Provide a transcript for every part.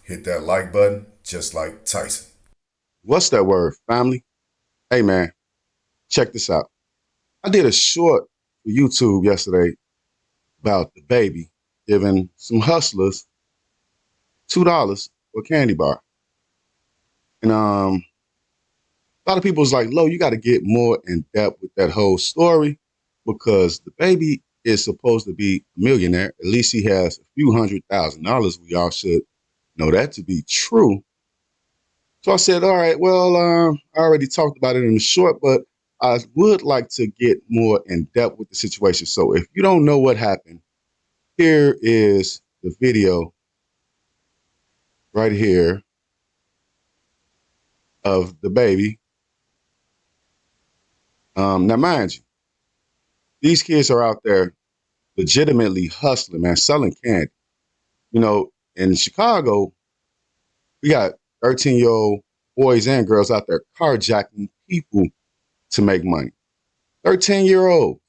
hit that like button just like Tyson. What's that word, family? Hey, man, check this out. I did a short for YouTube yesterday about Dababy giving some hustlers $2 for a candy bar. And a lot of people was like, Lo, you got to get more in depth with that whole story because Dababy is supposed to be a millionaire. At least he has a few $100,000. We all should know that to be true. So I said, all right, well, I already talked about it in the short, but I would like to get more in depth with the situation. So if you don't know what happened, here is the video right here of Dababy. Now, mind you, these kids are out there legitimately hustling, man, selling candy. You know, in Chicago, we got 13-year-old boys and girls out there carjacking people to make money. 13-year-old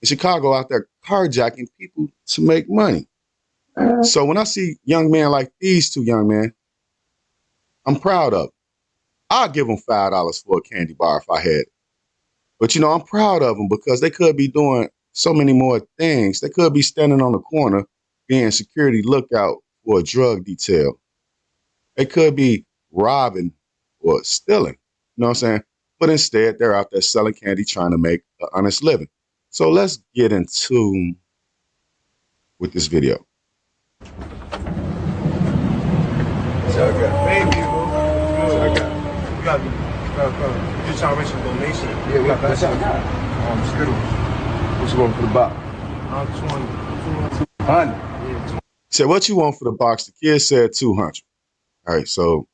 in Chicago out there carjacking people to make money. So when I see young men like these two young men, I'm proud of them. I'd give them $5 for a candy bar if I had it. But, you know, I'm proud of them because they could be doing so many more things. They could be standing on the corner being security lookout for a drug detail. They could be robbing or stealing, you know what I'm saying? But instead, they're out there selling candy, trying to make an honest living. So let's get into with this video. Baby, you got you trying to raise a donation. Yeah, we got that. Skittles. What you want for the box? 200. Yeah, Said, what you want for the box? The kid said 200. All right, so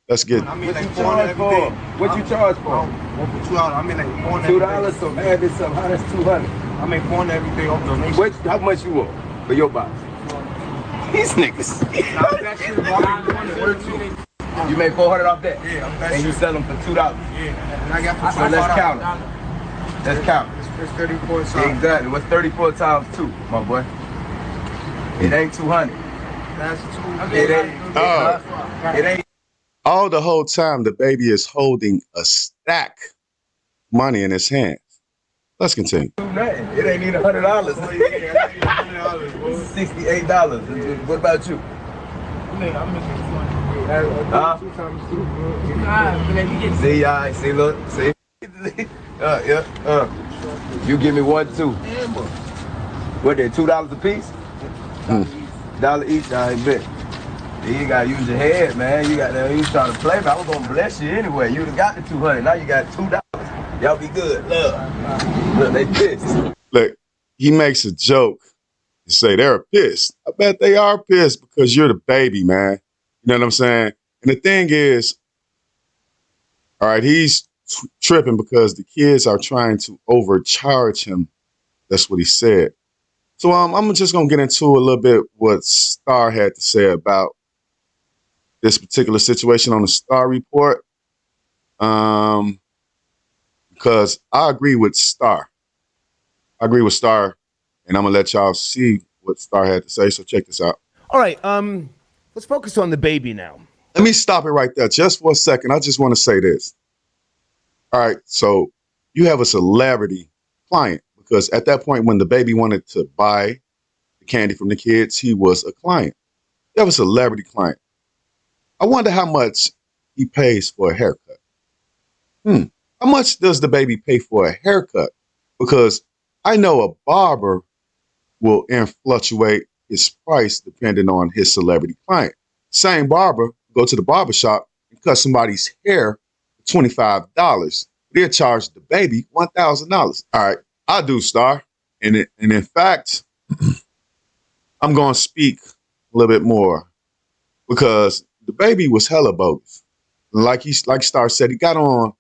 let's get. I mean, What like you charge for? What you charge for? $2. I mean, like $2. So add this up. How that's 200? I make $4 every day off donation. What? How much you want for your box? These niggas. You make 400 off that? Yeah, I'm that and you shit. sell them for $2. Yeah, and I got So let's count it. Let's count it. It's 34 times. Exactly. What's 34 times 2, my boy? It ain't 200. That's 2. It ain't. It ain't. All the whole time, Dababy is holding a stack of money in his hands. Let's continue. Nothing. It ain't even $100. $68. What about you? I'm making 200. See, see, look, see. You give me 1, 2. What, they $2 a piece? $1 each, I bet. You gotta use your head, man. You trying to play, man. I was gonna bless you anyway. You'd have got the 200. Now you got $2. Y'all be good. Look, they pissed. Look, he makes a joke and say they're pissed. I bet they are pissed because you're the baby, man. You know what I'm saying? And the thing is, all right, he's tripping because the kids are trying to overcharge him. That's what he said. So I'm just going to get into a little bit what Star had to say about this particular situation on the Star Report. Because I agree with Star. And I'm going to let y'all see what Star had to say. So check this out. All right, let's focus on Dababy now. Let me stop it right there just for a second. I just want to say this. All right, so you have a celebrity client because at that point when Dababy wanted to buy the candy from the kids, he was a client. You have a celebrity client. I wonder how much he pays for a haircut. How much does Dababy pay for a haircut? Because I know a barber will fluctuate his price depending on his celebrity client. Same barber, go to the barber shop and cut somebody's hair for $25. They'll charge Dababy $1,000. All right, I do, Star. And in fact, I'm going to speak a little bit more because Dababy was hella bogus. Like Star said, he got on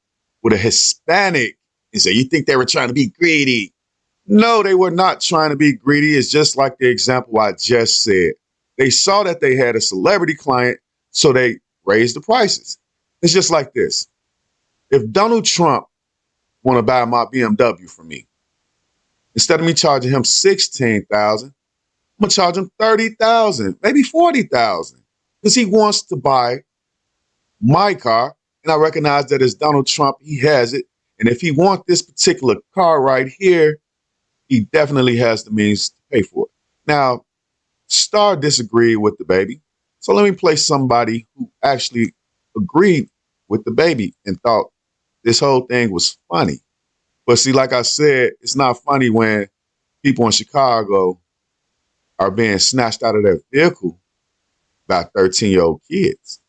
with a Hispanic and said, you think they were trying to be greedy? No, they were not trying to be greedy. It's just like the example I just said. They saw that they had a celebrity client, so they raised the prices. It's just like this. If Donald Trump want to buy my BMW from me, instead of me charging him $16,000, I'm gonna charge him $30,000, maybe $40,000. because he wants to buy my car. And I recognize that as Donald Trump, he has it. And if he wants this particular car right here, he definitely has the means to pay for it. Now, Star disagreed with the baby. So let me play somebody who actually agreed with the baby and thought this whole thing was funny. But see, like I said, it's not funny when people in Chicago are being snatched out of their vehicle by 13-year-old kids.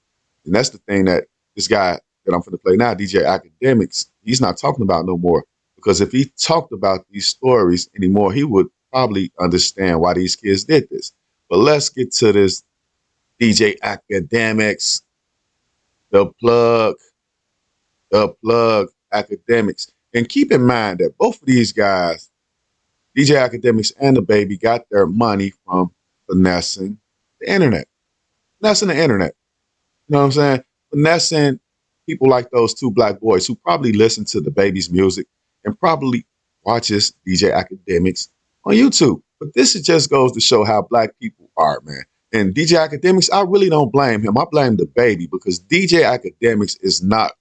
And that's the thing that this guy that I'm going to play now, DJ Academics, he's not talking about no more. Because if he talked about these stories anymore, he would probably understand why these kids did this. But let's get to this DJ Academics, the plug Academics. And keep in mind that both of these guys, DJ Academics and the baby, got their money from finessing the internet. Finessing the internet. You know what I'm saying? Finessing people like those two black boys who probably listen to the baby's music and probably watches DJ Academics on YouTube. But this just goes to show how black people are, man. And DJ Academics, I really don't blame him. I blame the baby because DJ Academics is not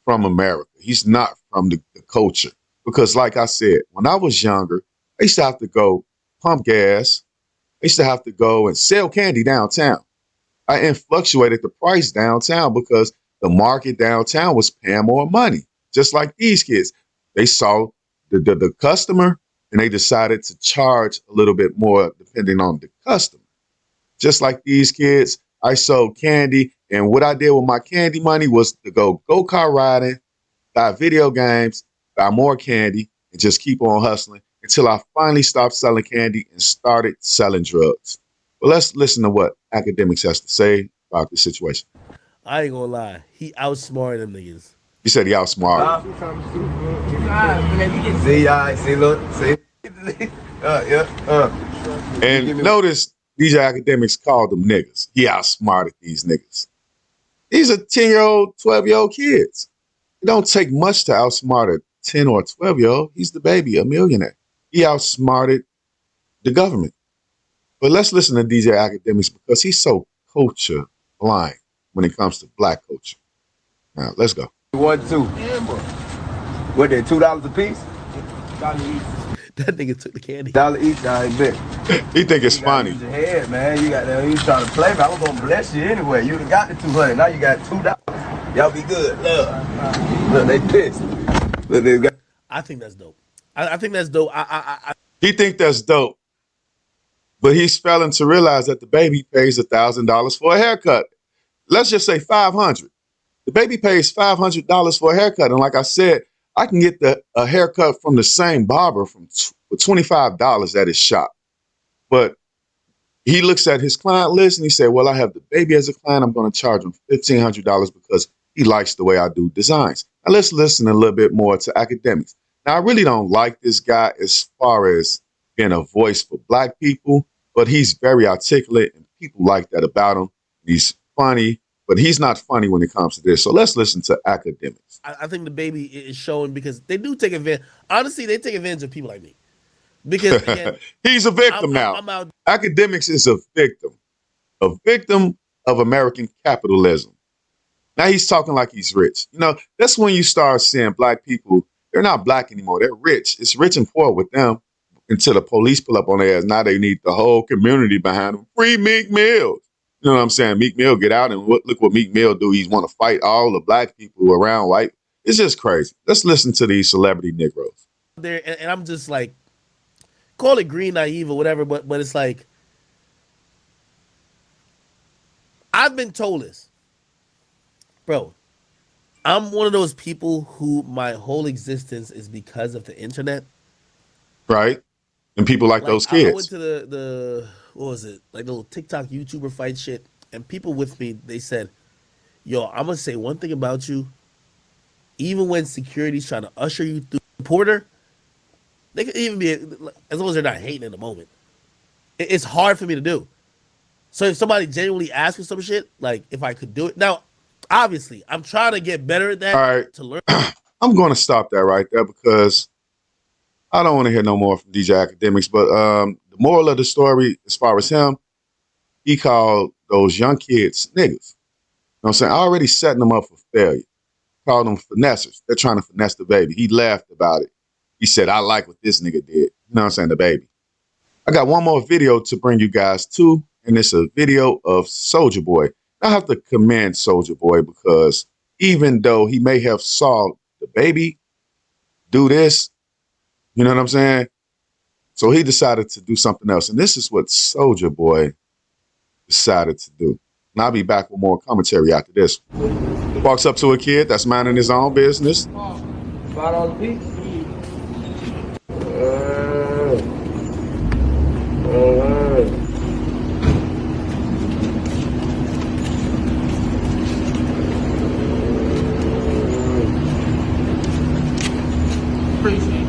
from America. He's not from the culture. Because like I said, when I was younger, I used to have to go pump gas. I used to have to go and sell candy downtown. I fluctuated the price downtown because the market downtown was paying more money. Just like these kids. They saw the customer and they decided to charge a little bit more depending on the customer. Just like these kids, I sold candy. And what I did with my candy money was to go-kart riding, buy video games, buy more candy, and just keep on hustling until I finally stopped selling candy and started selling drugs. But let's listen to what Academics has to say about this situation. I ain't gonna lie. He outsmarted them niggas. He said he outsmarted. See, look, see. And notice DJ Academics called them niggas. He outsmarted these niggas. These are 10-year-old, 12-year-old kids. It don't take much to outsmart a 10 or 12-year-old. He's the baby, a millionaire. He outsmarted the government. But let's listen to DJ Academics because he's so culture blind when it comes to black culture. Now, let's go. 1, 2. What, they $2 a piece? That nigga took the candy. $1 each, I bet. He think it's You funny. use your head, man. You got that. You trying to play, man. I was gonna bless you anyway. You done got the 200. Now you got $2. Y'all be good. Look, they pissed. Look, they got. I think that's dope. I think that's dope. He think that's dope. But he's failing to realize that the baby pays $1,000 for a haircut. Let's just say $500. The baby pays $500 for a haircut. And like I said, I can get a haircut from the same barber for $25 at his shop. But he looks at his client list and he said, well, I have the baby as a client. I'm going to charge him $1,500 because he likes the way I do designs. Now let's listen a little bit more to Academics. Now, I really don't like this guy as far as being a voice for black people, but he's very articulate and people like that about him. He's funny, but he's not funny when it comes to this. So let's listen to Academics. I think the baby is showing because they do take advantage. Honestly, they take advantage of people like me. Because again, he's a victim now. Academics is a victim of American capitalism. Now he's talking like he's rich. You know, that's when you start seeing black people, they're not black anymore. They're rich. It's rich and poor with them until the police pull up on their ass. Now they need the whole community behind them. Free Meek Mill. You know what I'm saying? Meek Mill get out and look what Meek Mill do. He's want to fight all the black people around white. It's just crazy. Let's listen to these celebrity Negroes. There and I'm just like, call it green naive or whatever, but it's like, I've been told this, bro. I'm one of those people who my whole existence is because of the internet. Right. And people like those kids. I went to the what was it? Like the little TikTok YouTuber fight shit. And people with me, they said, yo, I'm going to say one thing about you. Even when security's trying to usher you through the porter, they could even be, as long as they're not hating in the moment. It's hard for me to do. So if somebody genuinely asks me some shit, like if I could do it. Now, obviously, I'm trying to get better at that. All right. To learn. I'm going to stop that right there because I don't want to hear no more from DJ Academics. But the moral of the story, as far as him, he called those young kids niggas. You know what I'm saying? Already setting them up for failure. Called them finessers. They're trying to finesse the baby. He laughed about it. He said, I like what this nigga did. You know what I'm saying? The baby. I got one more video to bring you guys to, and it's a video of Soulja Boy. I have to commend Soulja Boy because even though he may have saw the baby do this, you know what I'm saying? So he decided to do something else. And this is what Soulja Boy decided to do. And I'll be back with more commentary after this. Walks up to a kid that's minding his own business. $5 a piece.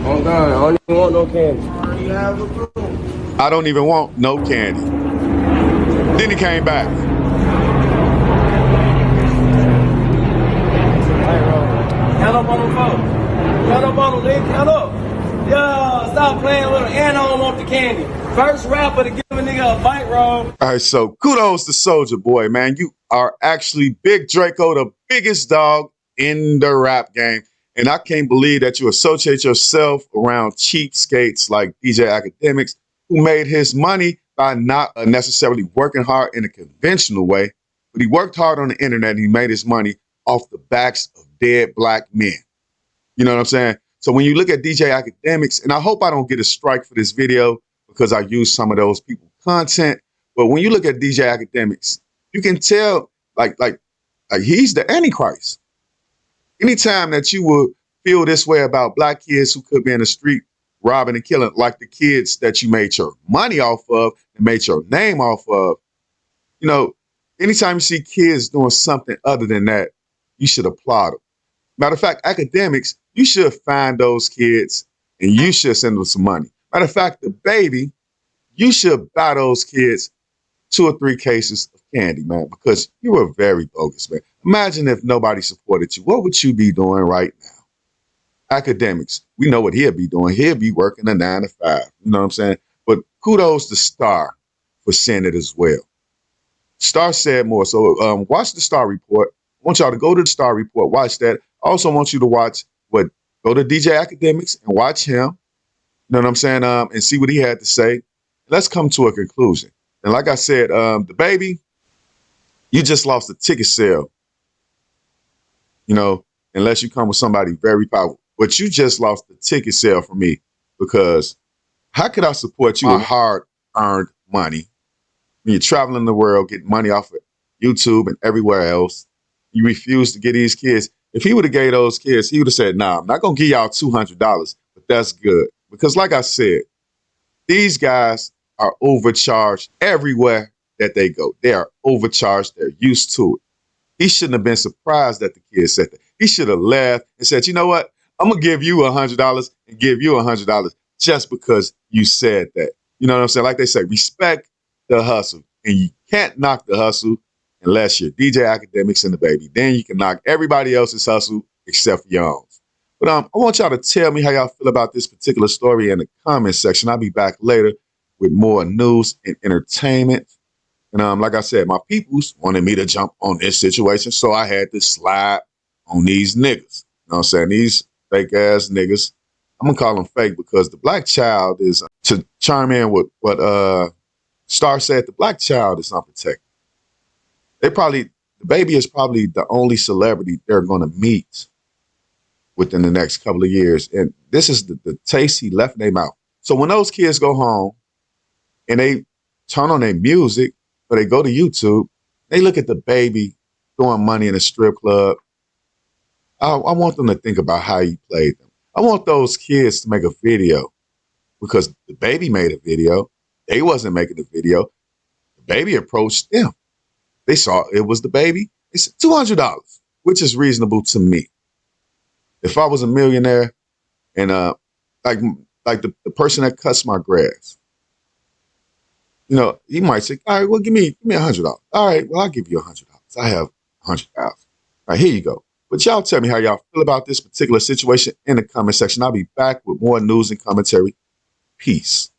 Oh God, I don't even want no candy. I don't even want no candy. Then he came back. Count up on the phone. Count up on the nigga. Count up. Yo, stop playing with him. And I don't want the candy. First rapper to give a nigga a bite roll. All right, so kudos to Soulja Boy, man. You are actually Big Draco, the biggest dog in the rap game. And I can't believe that you associate yourself around cheapskates like DJ Academics, who made his money by not necessarily working hard in a conventional way, but he worked hard on the internet and he made his money off the backs of dead black men. You know what I'm saying? So when you look at DJ Academics, and I hope I don't get a strike for this video because I use some of those people's content, but when you look at DJ Academics, you can tell like he's the Antichrist. Anytime that you would feel this way about black kids who could be in the street robbing and killing, like the kids that you made your money off of and made your name off of, you know, anytime you see kids doing something other than that, you should applaud them. Matter of fact, Academics, you should find those kids and you should send them some money. Matter of fact, the baby, you should buy those kids 2 or 3 cases of candy, man, because you were very bogus, man. Imagine if nobody supported you. What would you be doing right now? Academics, we know what he'll be doing. He'll be working a 9 to 5. You know what I'm saying? But kudos to Star for saying it as well. Star said more. So watch the Star Report. I want y'all to go to the Star Report, watch that. I also want you to watch go to DJ Academics and watch him. You know what I'm saying? And see what he had to say. Let's come to a conclusion. And like I said, the baby, you just lost a ticket sale. You know, unless you come with somebody very powerful. But you just lost the ticket sale for me because how could I support you with hard-earned money when you're traveling the world, getting money off of YouTube and everywhere else? You refuse to get these kids. If he would have gave those kids, he would have said, nah, I'm not going to give y'all $200, but that's good. Because like I said, these guys are overcharged everywhere that they go. They are overcharged. They're used to it. He shouldn't have been surprised that the kid said that. He should have laughed and said, you know what? I'm going to give you $100 and give you $100 just because you said that. You know what I'm saying? Like they say, respect the hustle. And you can't knock the hustle unless you're DJ Academics and the baby. Then you can knock everybody else's hustle except for your own. But I want y'all to tell me how y'all feel about this particular story in the comment section. I'll be back later with more news and entertainment. And like I said, my peoples wanted me to jump on this situation, so I had to slide on these niggas. You know what I'm saying? These fake-ass niggas. I'm going to call them fake because the black child is, to chime in with what Star said, the black child is unprotected. The baby is probably the only celebrity they're going to meet within the next couple of years. And this is the taste he left in their mouth. So when those kids go home and they turn on their music or they go to YouTube, they look at the baby throwing money in a strip club. I want them to think about how he played them. I want those kids to make a video because the baby made a video. They wasn't making the video. The baby approached them. They saw it was the baby. They said $200, which is reasonable to me. If I was a millionaire and like the person that cuts my grass, you know, he might say, all right, well, give me $100. All right, well, I'll give you $100. I have $100. All right, here you go. But y'all tell me how y'all feel about this particular situation in the comment section. I'll be back with more news and commentary. Peace.